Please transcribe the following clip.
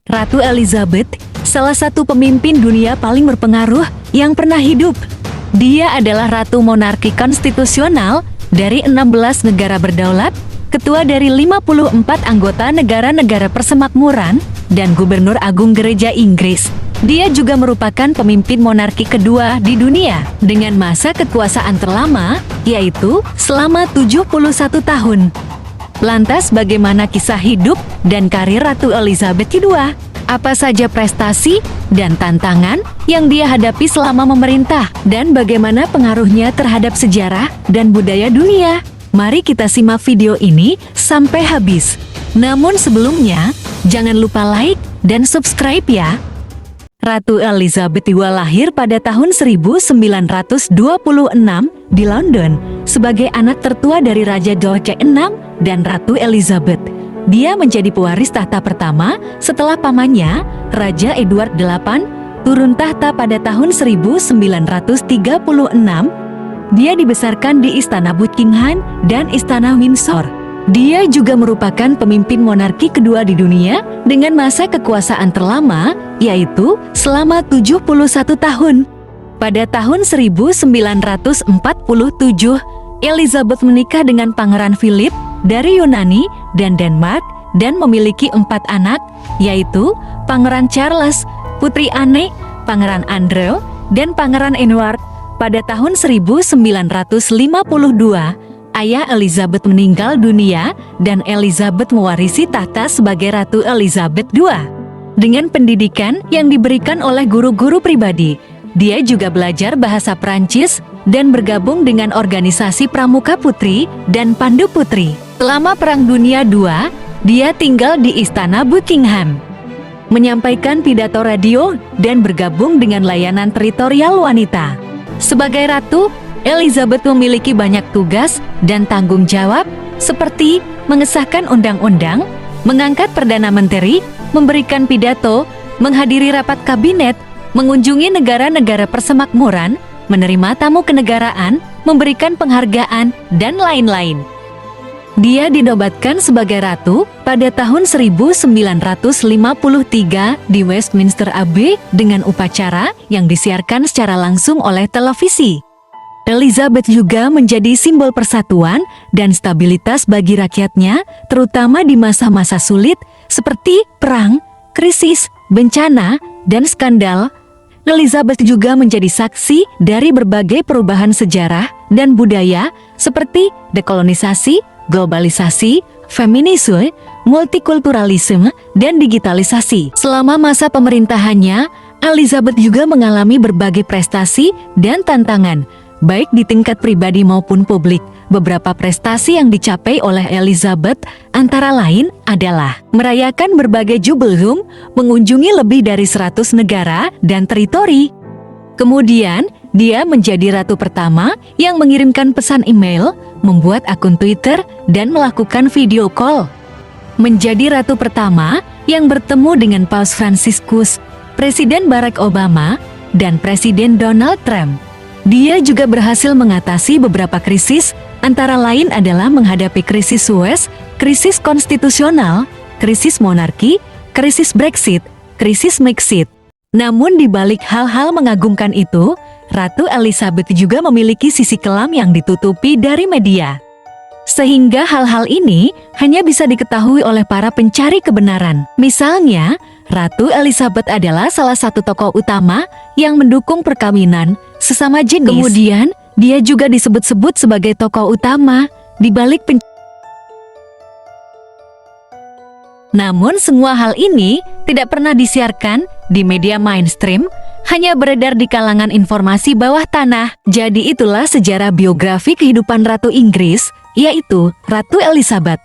Ratu Elizabeth, salah satu pemimpin dunia paling berpengaruh yang pernah hidup. Dia adalah ratu monarki konstitusional dari 16 negara berdaulat, ketua dari 54 anggota negara-negara persemakmuran, dan gubernur agung gereja Inggris. Dia juga merupakan pemimpin monarki kedua di dunia dengan masa kekuasaan terlama, yaitu selama 71 tahun. Lantas bagaimana kisah hidup dan karir Ratu Elizabeth II? Apa saja prestasi dan tantangan yang dia hadapi selama memerintah? Dan bagaimana pengaruhnya terhadap sejarah dan budaya dunia? Mari kita simak video ini sampai habis. Namun sebelumnya, jangan lupa like dan subscribe ya. Ratu Elizabeth II lahir pada tahun 1926 di London sebagai anak tertua dari Raja George VI dan Ratu Elizabeth. Dia menjadi pewaris tahta pertama setelah pamannya, Raja Edward VIII, turun tahta pada tahun 1936. Dia dibesarkan di Istana Buckingham dan Istana Windsor. Dia juga merupakan pemimpin monarki kedua di dunia dengan masa kekuasaan terlama, yaitu selama 71 tahun. Pada tahun 1947, Elizabeth menikah dengan Pangeran Philip dari Yunani dan Denmark dan memiliki 4 anak, yaitu Pangeran Charles, Putri Anne, Pangeran Andrew, dan Pangeran Edward. Pada tahun 1952, ayah Elizabeth meninggal dunia dan Elizabeth mewarisi tahta sebagai Ratu Elizabeth II. Dengan pendidikan yang diberikan oleh guru-guru pribadi, dia juga belajar bahasa Prancis dan bergabung dengan organisasi Pramuka Putri dan Pandu Putri. Selama Perang Dunia II, dia tinggal di Istana Buckingham, menyampaikan pidato radio dan bergabung dengan layanan teritorial wanita. Sebagai ratu, Elizabeth memiliki banyak tugas dan tanggung jawab seperti mengesahkan undang-undang, mengangkat perdana menteri, memberikan pidato, menghadiri rapat kabinet, mengunjungi negara-negara persemakmuran, menerima tamu kenegaraan, memberikan penghargaan, dan lain-lain. Dia dinobatkan sebagai ratu pada tahun 1953 di Westminster Abbey dengan upacara yang disiarkan secara langsung oleh televisi. Elizabeth juga menjadi simbol persatuan dan stabilitas bagi rakyatnya, terutama di masa-masa sulit seperti perang, krisis, bencana, dan skandal. Elizabeth juga menjadi saksi dari berbagai perubahan sejarah dan budaya seperti dekolonisasi, globalisasi, feminisme, multikulturalisme, dan digitalisasi. Selama masa pemerintahannya, Elizabeth juga mengalami berbagai prestasi dan tantangan, baik di tingkat pribadi maupun publik. Beberapa prestasi yang dicapai oleh Elizabeth antara lain adalah merayakan berbagai jubileum, mengunjungi lebih dari 100 negara dan teritori. Kemudian, dia menjadi ratu pertama yang mengirimkan pesan email, membuat akun Twitter, dan melakukan video call. Menjadi ratu pertama yang bertemu dengan Paus Fransiskus, Presiden Barack Obama, dan Presiden Donald Trump. Dia juga berhasil mengatasi beberapa krisis, antara lain adalah menghadapi krisis Suez, krisis konstitusional, krisis monarki, krisis Brexit, krisis Brexit. Namun di balik hal-hal mengagumkan itu, Ratu Elizabeth juga memiliki sisi kelam yang ditutupi dari media. Sehingga hal-hal ini hanya bisa diketahui oleh para pencari kebenaran. Misalnya, Ratu Elizabeth adalah salah satu tokoh utama yang mendukung perkawinan sesama jenis. Kemudian, dia juga disebut-sebut sebagai tokoh utama di balik Namun semua hal ini tidak pernah disiarkan di media mainstream, hanya beredar di kalangan informasi bawah tanah. Jadi itulah sejarah biografi kehidupan Ratu Inggris, yaitu Ratu Elizabeth.